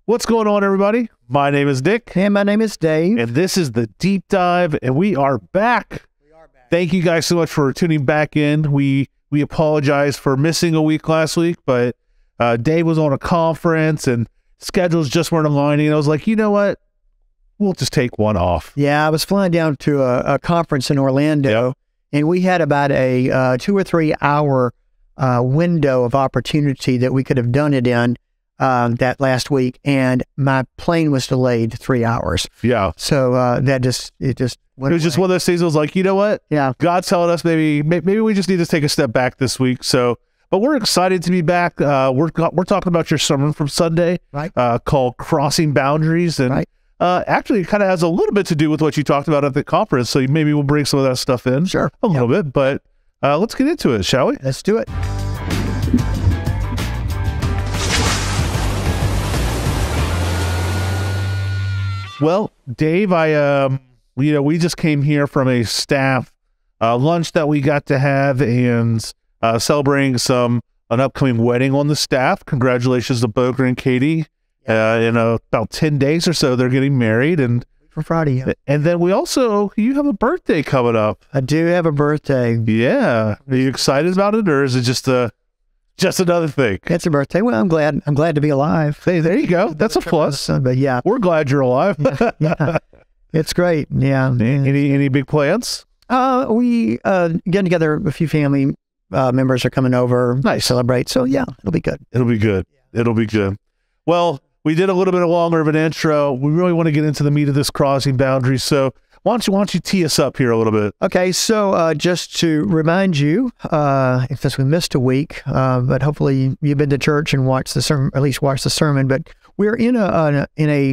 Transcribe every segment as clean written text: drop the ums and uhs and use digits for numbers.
What's going on, everybody? My name is Nick. And my name is Dave. And this is the Deep Dive, and we are back. Thank you guys so much for tuning back in. We apologize for missing a week last week, but Dave was on a conference and schedules just weren't aligning. And I was like, you know what? We'll just take one off. Yeah, I was flying down to a conference in Orlando, and we had about a 2 or 3 hour window of opportunity that we could have done it in that last week, and my plane was delayed 3 hours. Yeah. So it just went It was just one of those things. I was like, you know what? Yeah. God's telling us maybe we just need to take a step back this week. So, but we're excited to be back. We're talking about your sermon from Sunday, right? Called Crossing Boundaries, and right. Actually, it kind of has a little bit to do with what you talked about at the conference. So maybe we'll bring some of that stuff in, sure, a little bit. But let's get into it, shall we? Let's do it. Well, Dave, we just came here from a staff lunch that we got to have and celebrating an upcoming wedding on the staff. Congratulations to Boger and Katie. In about 10 days or so, they're getting married, and for Friday. Yeah. And then you have a birthday coming up. I do have a birthday. Yeah, are you excited about it, or is it just another thing? It's a birthday. Well, I'm glad to be alive. Hey, there you go. That's a plus. But yeah, we're glad you're alive. yeah, it's great. Yeah. Any big plans? We getting together. A few family members are coming over. Nice. To celebrate. So yeah, it'll be good. It'll be good. Yeah. It'll be good. Well, we did a little bit longer of an intro. We really want to get into the meat of this crossing boundaries. So why don't you tee us up here a little bit? Okay. So just to remind you, since we missed a week, but hopefully you've been to church and watched the sermon, at least watched the sermon. But we're in a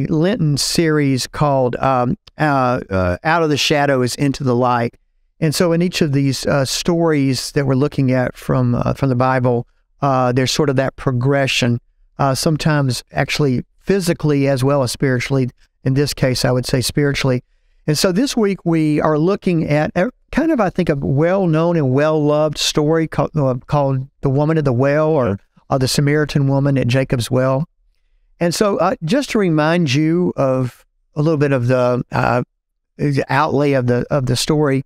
Lenten series called "Out of the Shadows into the Light." And so in each of these stories that we're looking at from the Bible, there's sort of that progression. Sometimes actually physically as well as spiritually. In this case, I would say spiritually. And so this week we are looking at kind of, I think, a well-known and well-loved story called The Woman at the Well, or the Samaritan Woman at Jacob's Well. And so just to remind you of a little bit of the outlay of the story,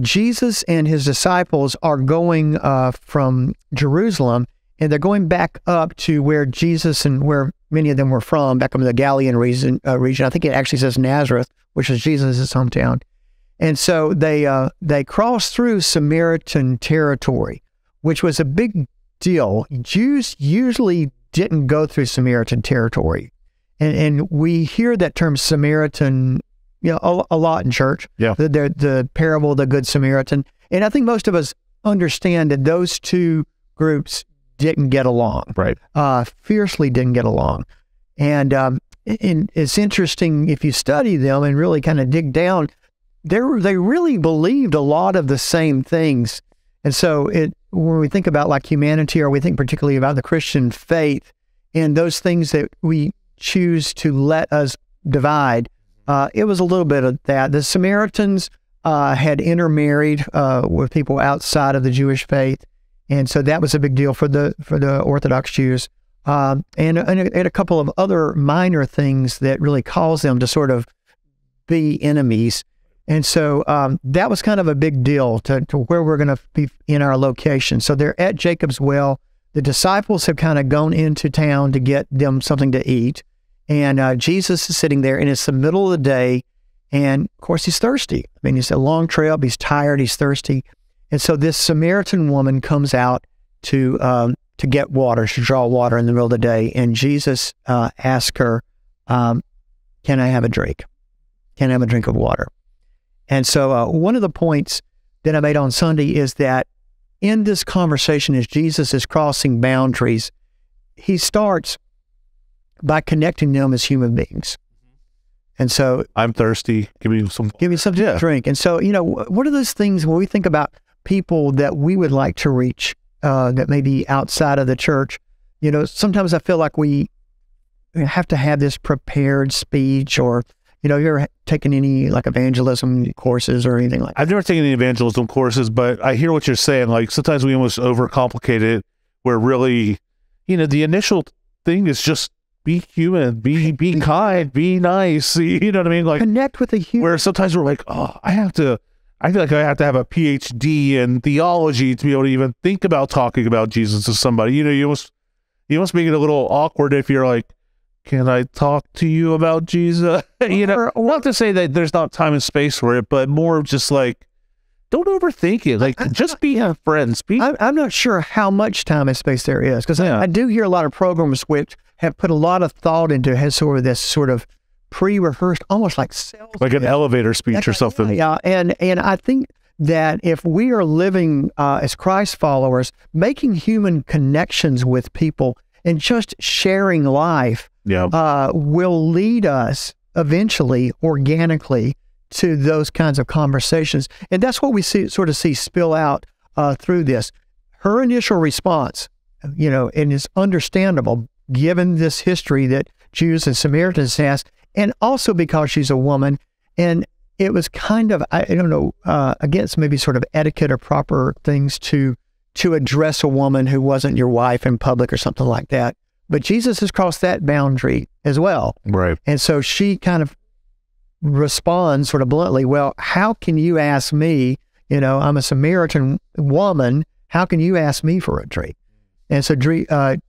Jesus and his disciples are going from Jerusalem, and they're going back up to where Jesus and where many of them were from, back up in the Galilean region. I think it actually says Nazareth, which is Jesus' hometown. And so they crossed through Samaritan territory, which was a big deal. Jews usually didn't go through Samaritan territory. And we hear that term Samaritan, a lot in church. Yeah. The parable of the Good Samaritan. And I think most of us understand that those two groups didn't get along. Right. Fiercely didn't get along. And it's interesting if you study them and really kind of dig down, they really believed a lot of the same things. And so when we think about like humanity, or we think particularly about the Christian faith and those things that we choose to let us divide, it was a little bit of that. The Samaritans had intermarried with people outside of the Jewish faith. And so that was a big deal for the Orthodox Jews, and a couple of other minor things that really caused them to sort of be enemies. And so that was kind of a big deal to where we're going to be in our location. So they're at Jacob's Well. The disciples have kind of gone into town to get them something to eat, and Jesus is sitting there, and it's the middle of the day, and of course he's thirsty. I mean, it's a long trip. He's tired. He's thirsty. And so this Samaritan woman comes out to get water, to draw water in the middle of the day. And Jesus asks her, can I have a drink? Can I have a drink of water? And so one of the points that I made on Sunday is that in this conversation, as Jesus is crossing boundaries, he starts by connecting them as human beings. And so, I'm thirsty. Give me something to drink. And so, what are those things when we think about people that we would like to reach that may be outside of the church? Sometimes I feel like we have to have this prepared speech, or, have you ever taken any like evangelism courses or anything like that? I've never taken any evangelism courses, but I hear what you're saying. Like sometimes we almost overcomplicate it, where really, the initial thing is just be human, be kind, be nice. You know what I mean? Like, connect with the human. where sometimes we're like, oh, I feel like I have to have a PhD in theology to be able to even think about talking about Jesus to somebody. You know, you must make it a little awkward if you're like, can I talk to you about Jesus? You know, not to say that there's not time and space for it, but more just like, don't overthink it. Like, just be friends. I'm not sure how much time and space there is, because I do hear a lot of programs which have put a lot of thought into, has sort of this sort of pre-rehearsed, almost like sales, like an elevator speech or something. Yeah, and I think that if we are living as Christ followers, making human connections with people and just sharing life, will lead us eventually, organically, to those kinds of conversations. And that's what we sort of see spill out through this. Her initial response, you know, and it's understandable given this history that Jews and Samaritans has, and also because she's a woman. And it was kind of, I don't know, against maybe sort of etiquette or proper things to address a woman who wasn't your wife in public or something like that. But Jesus has crossed that boundary as well. Right. And so she kind of responds sort of bluntly, well, how can you ask me, you know, I'm a Samaritan woman, how can you ask me for a drink? And so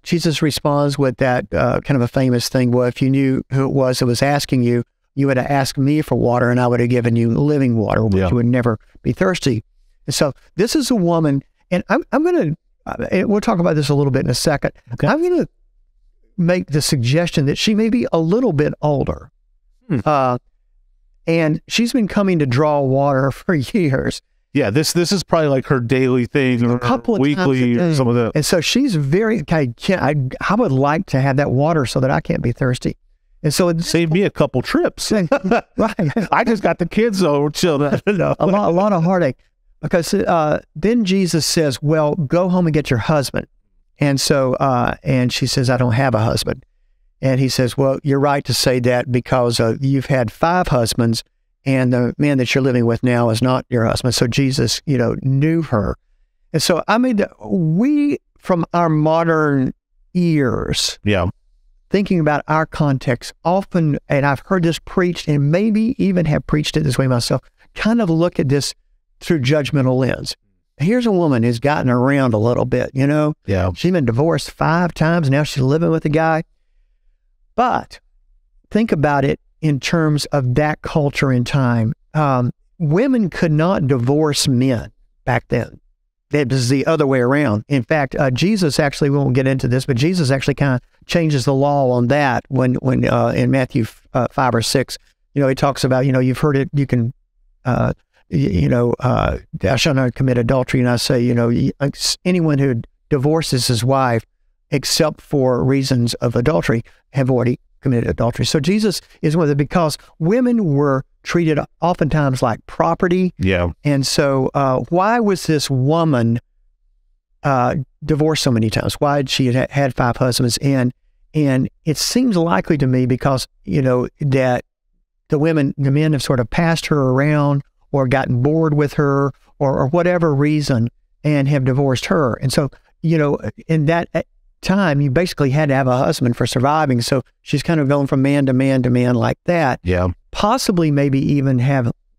Jesus responds with that kind of a famous thing, well, if you knew who it was that was asking you, you would have asked me for water and I would have given you living water, which you would never be thirsty. And so this is a woman, and I'm going to, we'll talk about this a little bit in a second. Okay. I'm going to make the suggestion that she may be a little bit older. And she's been coming to draw water for years. Yeah, this is probably like her daily thing, or a couple of weekly, or some of that. And so she's very, okay, I would like to have that water so that I can't be thirsty. And so it saved me a couple trips. Right. I just got the kids over, chilled out. a lot of heartache. Because then Jesus says, well, go home and get your husband. And so, and she says, I don't have a husband. And he says, well, you're right to say that because you've had 5 husbands and the man that you're living with now is not your husband. So Jesus, you know, knew her. And so, I mean, we, from our modern ears, thinking about our context, often, and I've heard this preached and maybe even have preached it this way myself, kind of look at this through judgmental lens. Here's a woman who's gotten around a little bit, you know? Yeah. She's been divorced 5 times. Now she's living with a guy. But think about it in terms of that culture and time. Women could not divorce men back then. It was the other way around. In fact, Jesus actually, we won't get into this, but Jesus actually kind of changes the law on that when in Matthew 5 or 6, you know, he talks about, you know, you've heard it, you can, thou shalt not commit adultery. And I say, you know, anyone who divorces his wife, except for reasons of adultery, have already committed adultery. So Jesus is one of the, because women were treated oftentimes like property. Yeah. And so why was this woman divorced so many times? Why had she had 5 husbands? And it seems likely to me because, you know, that the men have sort of passed her around or gotten bored with her or whatever reason and have divorced her. And so, you know, in that time, you basically had to have a husband for surviving. So she's kind of going from man to man to man like that. Yeah. Possibly maybe even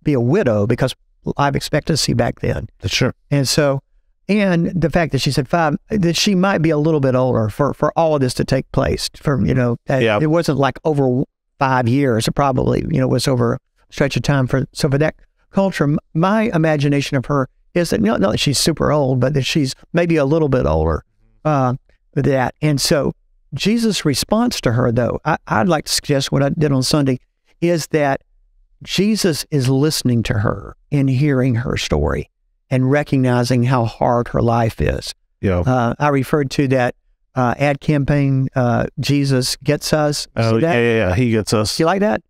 be a widow because life expectancy back then. That's true. And so, and the fact that she said 5, that she might be a little bit older for all of this to take place. For, you know, it wasn't like over 5 years. It probably, you know, was over a stretch of time for that culture. My imagination of her is that not that she's super old, but that she's maybe a little bit older. That. And so Jesus' response to her, though, I'd like to suggest what I did on Sunday, is that Jesus is listening to her and hearing her story and recognizing how hard her life is. Yeah. I referred to that ad campaign, Jesus Gets Us. Oh, yeah. He gets us. You like that?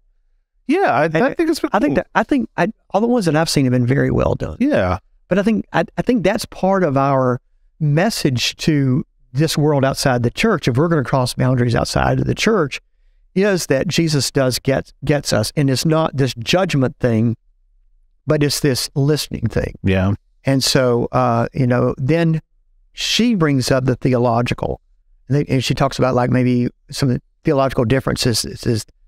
Yeah, I think it's been cool. I think all the ones that I've seen have been very well done. Yeah. But I think that's part of our message to this world outside the church, if we're going to cross boundaries outside of the church, is that Jesus gets us. And it's not this judgment thing, but it's this listening thing. Yeah. And so, you know, then she brings up the theological, and she talks about like maybe some of the theological differences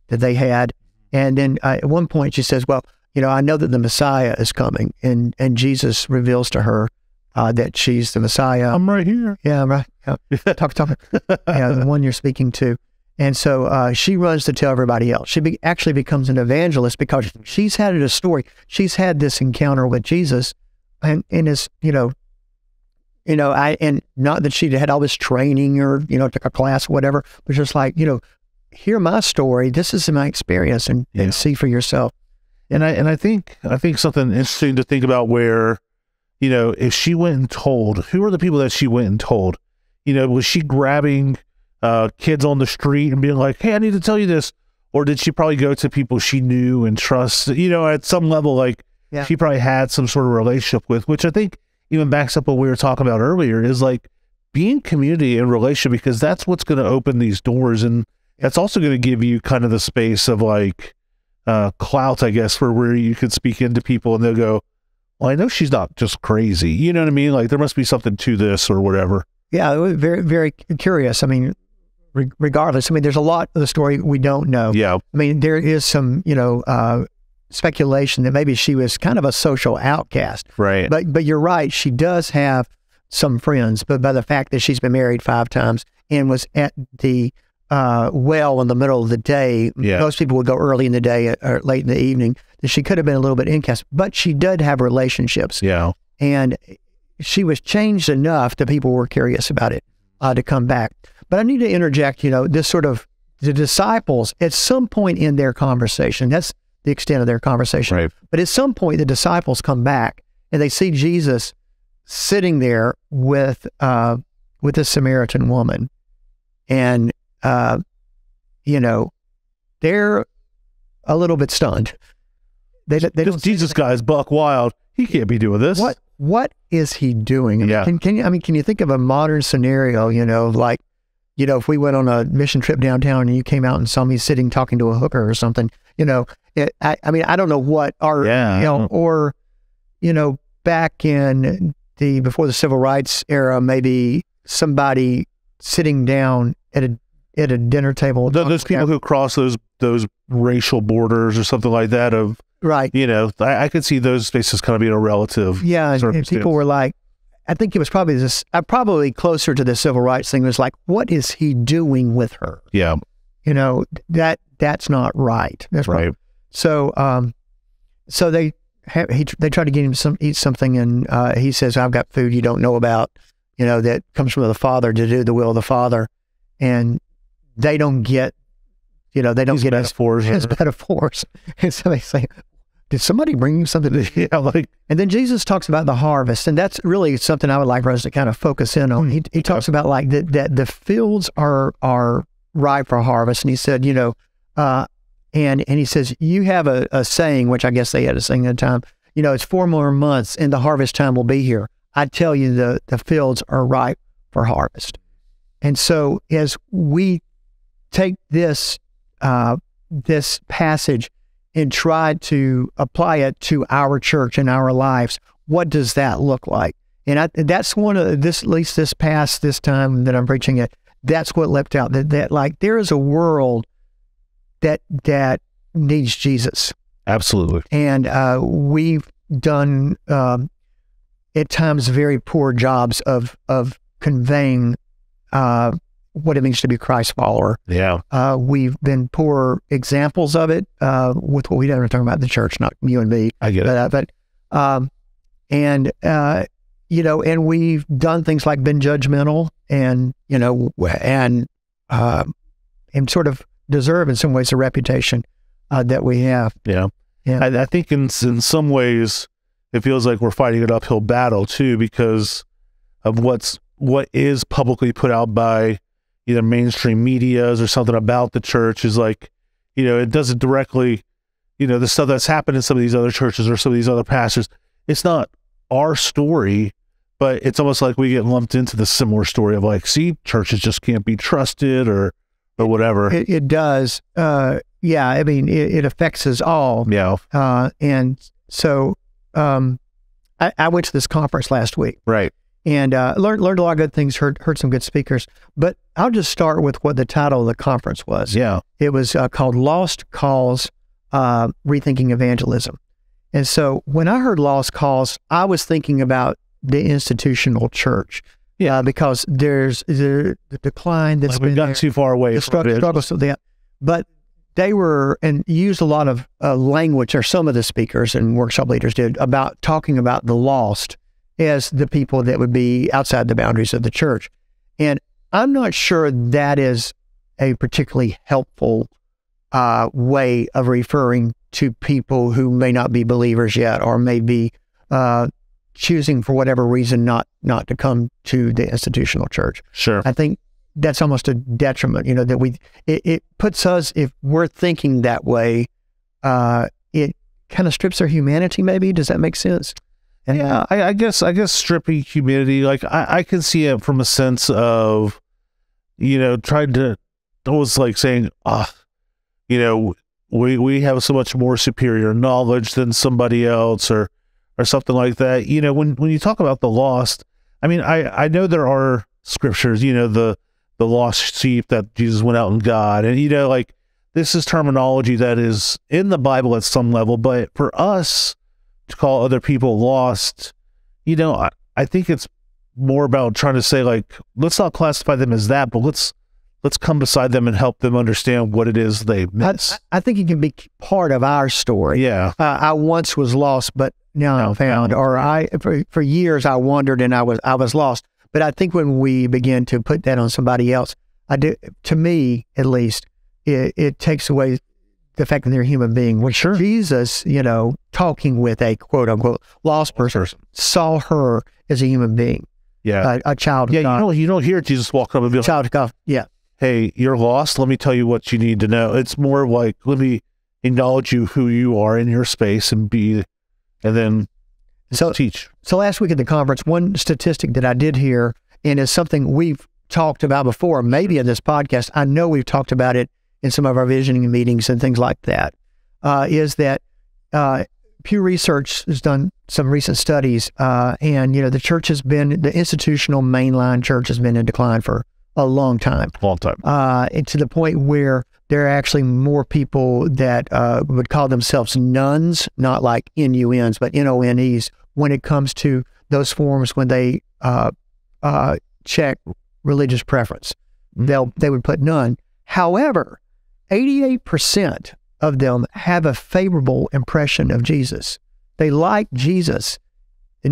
that they had. And then at one point she says, well, I know that the Messiah is coming. And Jesus reveals to her that she's the Messiah. I'm right here. Yeah, I'm right. Yeah. Talk. Yeah, the one you're speaking to. And so she runs to tell everybody else. She actually becomes an evangelist because she's had a story. She's had this encounter with Jesus, and is, and not that she had all this training or, took a class or whatever, but just like, hear my story. This is my experience, and see for yourself. And I think something interesting to think about where, if she went and told, who are the people that she went and told? Was she grabbing kids on the street and being like, hey, I need to tell you this? Or did she probably go to people she knew and trust, at some level, like she probably had some sort of relationship with, which I think even backs up what we were talking about earlier, is like being community and relationship, because that's what's going to open these doors. And that's also going to give you kind of the space of like clout, I guess, for where you could speak into people and they'll go, well, I know she's not just crazy. You know what I mean? Like there must be something to this or whatever. Yeah, it was very, very curious. I mean, regardless, there's a lot of the story we don't know. Yeah. I mean, there is some, speculation that maybe she was kind of a social outcast. Right. But you're right. She does have some friends, but by the fact that she's been married 5 times and was at the well in the middle of the day, most people would go early in the day or late in the evening, that she could have been a little bit incast, but she did have relationships. Yeah. And she was changed enough that people were curious about it to come back. But I need to interject, this sort of, the disciples, at some point in their conversation, that's the extent of their conversation. Right. But at some point, the disciples come back and they see Jesus sitting there with a Samaritan woman. And, they're a little bit stunned. They this Jesus guy is buck wild. He can't be doing this. What is he doing? Yeah. Can you think of a modern scenario, like, if we went on a mission trip downtown and you came out and saw me sitting talking to a hooker or something, I don't know what or back in before the civil rights era, maybe somebody sitting down at a dinner table. Those people who cross those racial borders or something like that of, right. I could see those spaces kind of being a relative. Yeah. And people were like, I think it was probably closer to the civil rights thing. It was like, what is he doing with her? Yeah. That's not right. That's right. So, so they try to get him eat something, and he says, "I've got food you don't know about, that comes from the Father, to do the will of the Father," and they don't get, his metaphors. And so they say, "Did somebody bring you something?" And then Jesus talks about the harvest, and that's really something I would like for us to kind of focus in on. He talks about like that the fields are ripe for harvest, and he said, and he says, you have a saying, which I guess they had a saying at the time, it's 4 more months and the harvest time will be here. I tell you, the fields are ripe for harvest. And so as we take this passage and try to apply it to our church and our lives, what does that look like? And that's one of this, at least this time that I'm preaching it, that's what leapt out, that like there is a world that needs Jesus. Absolutely. And we've done at times very poor jobs of conveying what it means to be Christ follower. Yeah. We've been poor examples of it with what we don't talking about the church, not you and me. I get it. And we've done things like been judgmental and sort of deserve in some ways the reputation that we have. Yeah. I think in some ways it feels like we're fighting an uphill battle too, because of what is publicly put out by either mainstream medias or something about the church is like, it doesn't directly, the stuff that's happened in some of these other churches or some of these other pastors, it's not our story, but it's almost like we get lumped into the similar story of like, see, churches just can't be trusted or whatever. It does. Yeah. I mean, it affects us all. Yeah. And so I went to this conference last week. Right. and learned a lot of good things, heard some good speakers. But I'll just start with what the title of the conference was. Yeah. It was called Lost Cause, Rethinking Evangelism. And so when I heard lost cause, I was thinking about the institutional church. Yeah, because there's the decline that's we've gotten too far away from it. Struggles with that. But they were, and used a lot of language, or some of the speakers and workshop leaders did, about talking about the lost as the people that would be outside the boundaries of the church. And I'm not sure that is a particularly helpful way of referring to people who may not be believers yet, or may be choosing for whatever reason not to come to the institutional church. Sure. I think that's almost a detriment, that it puts us, if we're thinking that way, it kind of strips their humanity, maybe. Does that make sense? And yeah, I guess stripping humanity, like I can see it from a sense of, trying to, almost like saying, we have so much more superior knowledge than somebody else, or something like that. When you talk about the lost, I mean, I know there are scriptures, the lost sheep that Jesus went out and got, and like, this is terminology that is in the Bible at some level, but for us to call other people lost, I think it's more about trying to say, like, let's not classify them as that, but let's come beside them and help them understand what it is they miss. I think it can be part of our story. Yeah. I once was lost, but now I'm found. Or for years I wandered and I was lost. But I think when we begin to put that on somebody else, to me at least, it takes away the fact that they're a human being. When sure. Jesus, talking with a quote unquote lost person, saw her as a human being. Yeah. A child of God. You don't hear Jesus walk up and be like, child of God. Yeah. Hey, you're lost. Let me tell you what you need to know. It's more like, let me acknowledge you, who you are in your space, and then teach. So last week at the conference, one statistic that I did hear, and is something we've talked about before, maybe in this podcast, I know we've talked about it in some of our visioning meetings and things like that, is that Pew Research has done some recent studies, and the institutional mainline church has been in decline for a long time. And to the point where there are actually more people that would call themselves nuns, not like N-U-Ns, but N-O-N-Es, when it comes to those forms when they check religious preference. They would put none. However, 88% of them have a favorable impression of Jesus. They like Jesus. They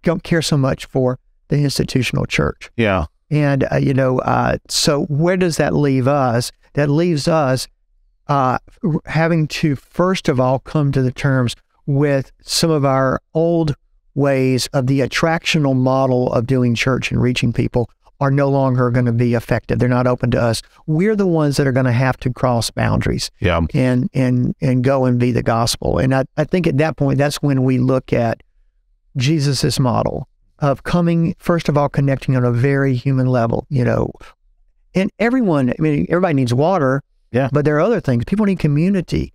don't care so much for the institutional church. Yeah. And, so where does that leave us? That leaves us having to, first of all, come to the terms with some of our old ways of the attractional model of doing church and reaching people are no longer going to be effective. They're not open to us. We're the ones that are going to have to cross boundaries and go and be the gospel. And I think at that point, that's when we look at Jesus's model of coming, first of all, connecting on a very human level, and everybody needs water, but there are other things. People need community.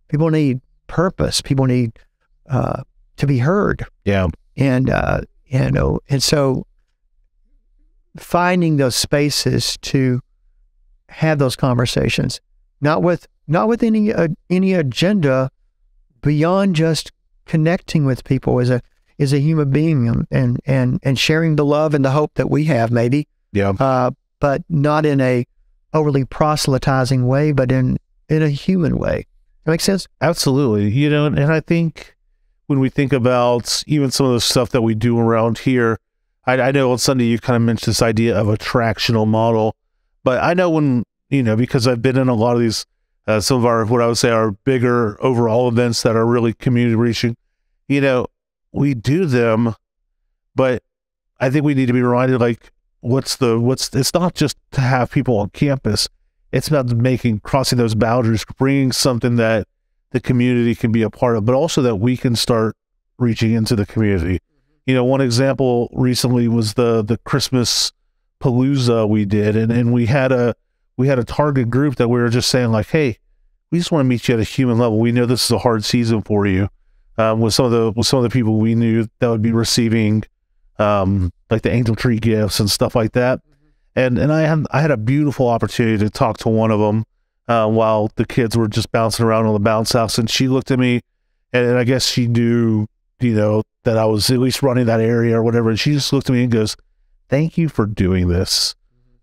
People need purpose. People need to be heard. Yeah. And, and so finding those spaces to have those conversations, not with any agenda beyond just connecting with people as a human being and sharing the love and the hope that we have, maybe. Yeah. But not in a overly proselytizing way, but in a human way. That makes sense? Absolutely. And I think when we think about even some of the stuff that we do around here, I know on Sunday you kind of mentioned this idea of attractional model, but I know when, because I've been in a lot of these, some of our, what I would say are bigger overall events that are really community reaching, we do them, but I think we need to be reminded, like, it's not just to have people on campus. It's about crossing those boundaries, bringing something that the community can be a part of, but also that we can start reaching into the community. One example recently was the Christmas Palooza we did, and we had a target group that we were just saying, like, hey, we just want to meet you at a human level. We know this is a hard season for you. With some of the people we knew that would be receiving like the angel tree gifts and stuff like that. And I had a beautiful opportunity to talk to one of them while the kids were just bouncing around on the bounce house, and she looked at me, and I guess she knew, that I was at least running that area or whatever, and she just looked at me and goes, "Thank you for doing this."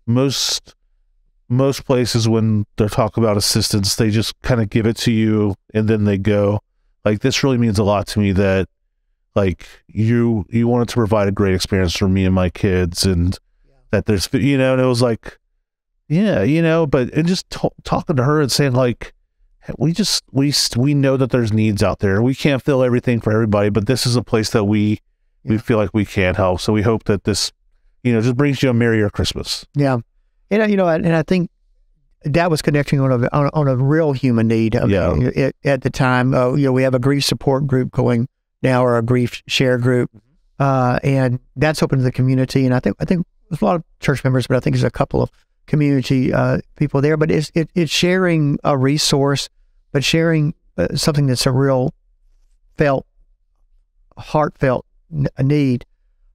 Most places, when they're talking about assistance, they just kind of give it to you and then they go. Like, this really means a lot to me that, like, you wanted to provide a great experience for me and my kids, and that there's, and it was like, but and just talking to her and saying, like, we know that there's needs out there. We can't fill everything for everybody, but this is a place that we feel like we can help. So we hope that this, just brings you a merrier Christmas. Yeah. And, and I think that was connecting on a real human need. At the time, we have a grief support group going now, or a grief share group. And that's open to the community. And I think there's a lot of church members, but I think there's a couple of community people there. But it's sharing a resource, but sharing something that's a real heartfelt need.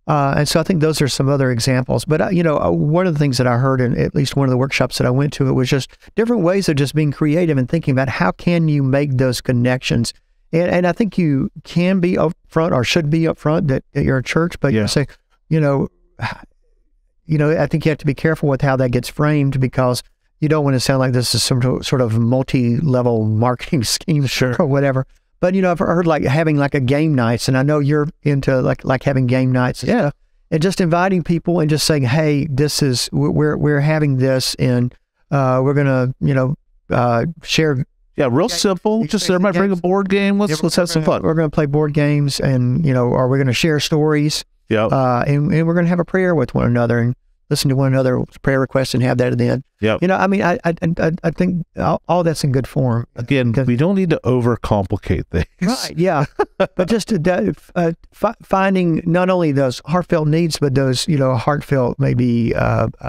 And so I think those are some other examples. But, one of the things that I heard in at least one of the workshops that I went to, it was just different ways of just being creative and thinking about how can you make those connections. And I think you can be upfront, or should be upfront, that you're a church, but you say, I think you have to be careful with how that gets framed, because you don't want to sound like this is some sort of multi-level marketing scheme or whatever. But, I've heard like having like a game nights, and I know you're into like having game nights. And just inviting people and just saying, hey, we're having this, and we're going to, share. Yeah, real simple. Just everybody bring a board game. Let's have some fun. We're going to play board games, and, or we're going to share stories. Yeah. And we're going to have a prayer with one another and listen to one another's prayer requests and have that at the end. Yeah. I think all that's in good form. Again, we don't need to overcomplicate things. Right. Yeah. But just finding not only those heartfelt needs, but those, heartfelt maybe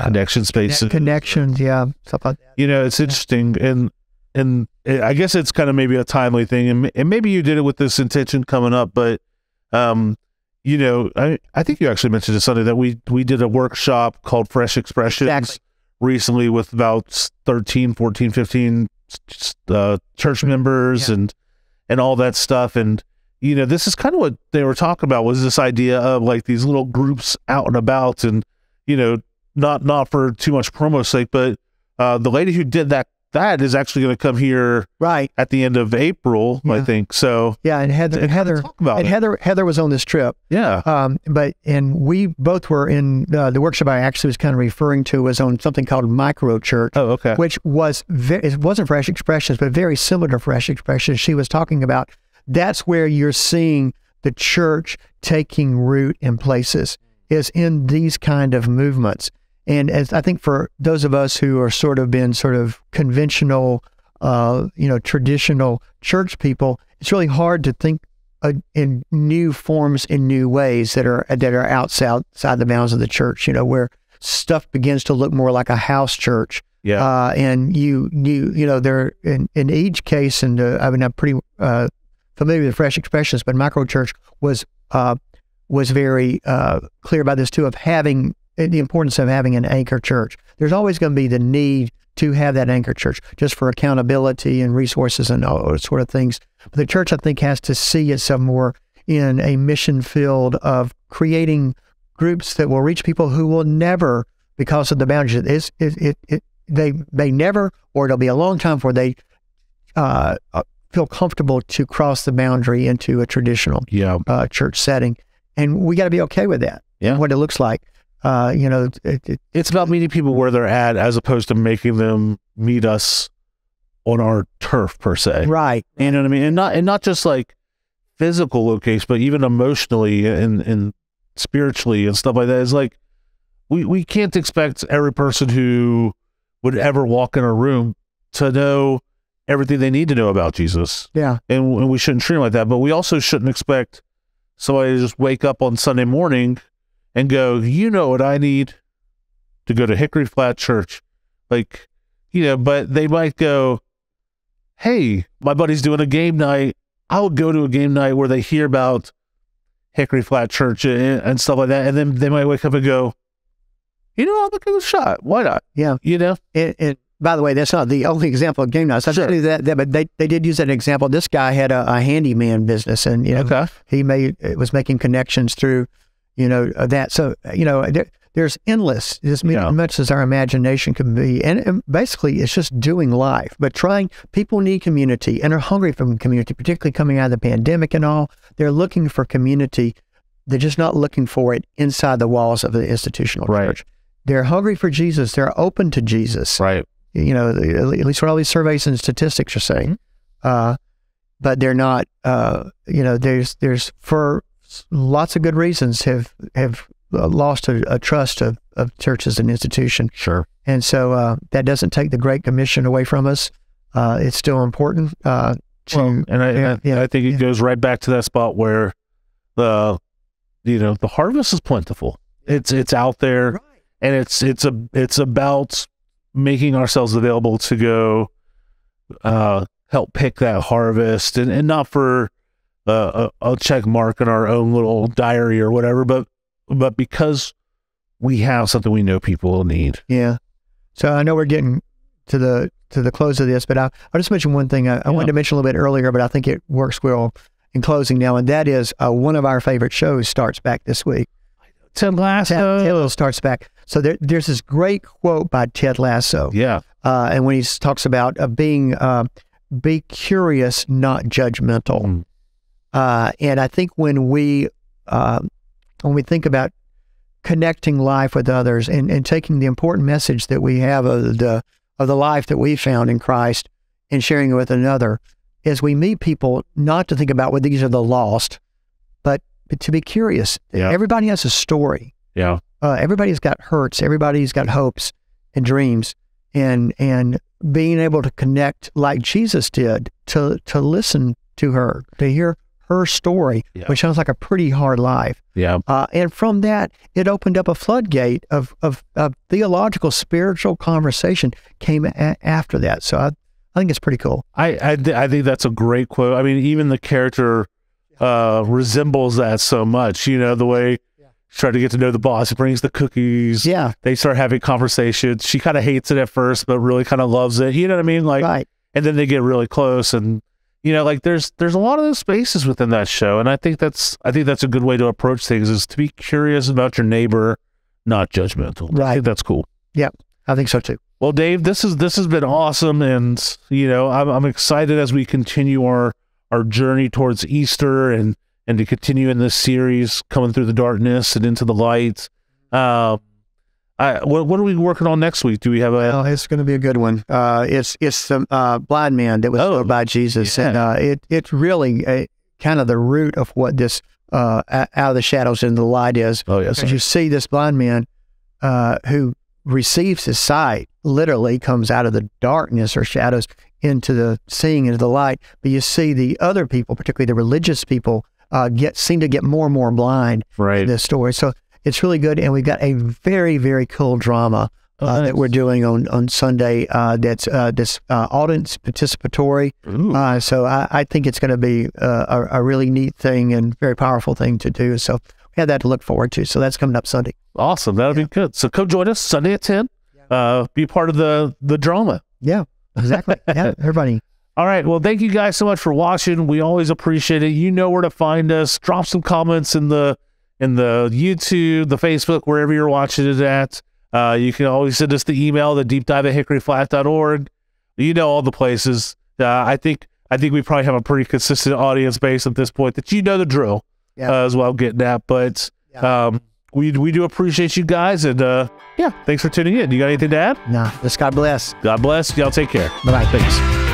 connection spaces. Connections. Yeah. Stuff like that. It's interesting. And I guess it's kind of maybe a timely thing, and maybe you did it with this intention coming up, but I think you actually mentioned it Sunday that we did a workshop called Fresh Expressions recently with about 13, 14, 15 church members and all that stuff. And, this is kind of what they were talking about, was this idea of like these little groups out and about, and, not for too much promo sake, but the lady who did that is actually going to come here at the end of April, I think. So and Heather was on this trip. And we both were in the workshop I actually was kind of referring to was on something called micro church. Oh, okay. Which was it wasn't Fresh Expressions, but very similar to Fresh Expressions. She was talking about that's where you're seeing the church taking root in places, is in these kind of movements. And as I think for those of us who are sort of conventional, traditional church people, it's really hard to think in new forms, in new ways that are outside the bounds of the church. Where stuff begins to look more like a house church. Yeah. And there in each case, and I'm pretty familiar with Fresh Expressions, but micro church was very clear about this too, of having the importance of having an anchor church. There's always going to be the need to have that anchor church, just for accountability and resources and all those sort of things. But the church, I think, has to see itself more in a mission field of creating groups that will reach people who will never, because of the boundaries, they may never, or it'll be a long time before they feel comfortable to cross the boundary into a traditional church setting. And we got to be okay with that. Yeah. What it looks like. It's about meeting people where they're at, as opposed to making them meet us on our turf per se. Right. You know what I mean? And not just like physical location, but even emotionally and spiritually and stuff like that. It's like, we can't expect every person who would ever walk in a room to know everything they need to know about Jesus. Yeah. And we shouldn't treat them like that, but we also shouldn't expect somebody to just wake up on Sunday morning and go, what I need to go to Hickory Flat Church. Like, but they might go, hey, my buddy's doing a game night. I'll go to a game night where they hear about Hickory Flat Church and stuff like that, and then they might wake up and go, I'll give it a shot. Why not? Yeah. And by the way, that's not the only example of game nights. I do that, but they did use that example. This guy had a handyman business, and he was making connections through, that. So there's endless as much as our imagination can be, and basically it's just doing life. But people need community and are hungry for community, particularly coming out of the pandemic and all. They're looking for community. They're just not looking for it inside the walls of the institutional church. They're hungry for Jesus. They're open to Jesus. Right. At least what all these surveys and statistics are saying. But they're not, there's for lots of good reasons have lost a trust of churches and institutions. Sure. And so that doesn't take the Great Commission away from us. It's still important. I think it goes right back to that spot where the harvest is plentiful. It's out there, and it's about making ourselves available to go help pick that harvest, and not for a check mark in our own little diary or whatever, but because we have something we know people will need. Yeah. So I know we're getting to the close of this, but I'll just mention one thing I wanted to mention a little bit earlier, but I think it works well in closing now, and that is one of our favorite shows starts back this week. Ted Lasso. Ted Lasso starts back. So there's this great quote by Ted Lasso. Yeah. And when he talks about be curious, not judgmental. And I think when we think about connecting life with others and taking the important message that we have of the life that we found in Christ and sharing it with another, as we meet people, not to think about what these are the lost, but to be curious. Yeah. Everybody has a story. Yeah. Everybody's got hurts. Everybody's got hopes and dreams, and being able to connect like Jesus did, to listen to her, to hear her story, which sounds like a pretty hard life. Yeah. And from that, it opened up a floodgate of theological, spiritual conversation came after that. So I think it's pretty cool. I think that's a great quote. I mean, even the character resembles that so much, the way she tried to get to know the boss. He brings the cookies. Yeah. They start having conversations. She kind of hates it at first, but really kind of loves it. You know what I mean? Right. And then they get really close, and there's a lot of those spaces within that show. And I think that's a good way to approach things, is to be curious about your neighbor, not judgmental. Right. I think that's cool. Yeah, I think so too. Well, Dave, this has been awesome, and I'm excited as we continue our journey towards Easter and to continue in this series, coming through the darkness and into the light. What are we working on next week? Do we have a? Oh, it's going to be a good one. It's the blind man that was healed by Jesus, and it's really kind of the root of what this out of the shadows into the light is. Oh yes, because you see this blind man who receives his sight, literally comes out of the darkness or shadows into the seeing, into the light. But you see the other people, particularly the religious people, seem to get more and more blind in this story. So it's really good, and we've got a very, very cool drama that we're doing on Sunday. That's this audience participatory. So I think it's going to be a really neat thing and very powerful thing to do. So we have that to look forward to. So that's coming up Sunday. Awesome, that'll be good. So come join us Sunday at 10. Be part of the drama. Yeah, exactly. Yeah, everybody. All right. Well, thank you guys so much for watching. We always appreciate it. You know where to find us. Drop some comments in the YouTube, the Facebook, wherever you're watching it at. You can always send us the email, the deepdive@hickoryflat.org. You know all the places. I think we probably have a pretty consistent audience base at this point that the drill as well, getting at. But we do appreciate you guys, and thanks for tuning in. You got anything to add? No, just God bless. God bless. Y'all take care. Bye-bye. Thanks.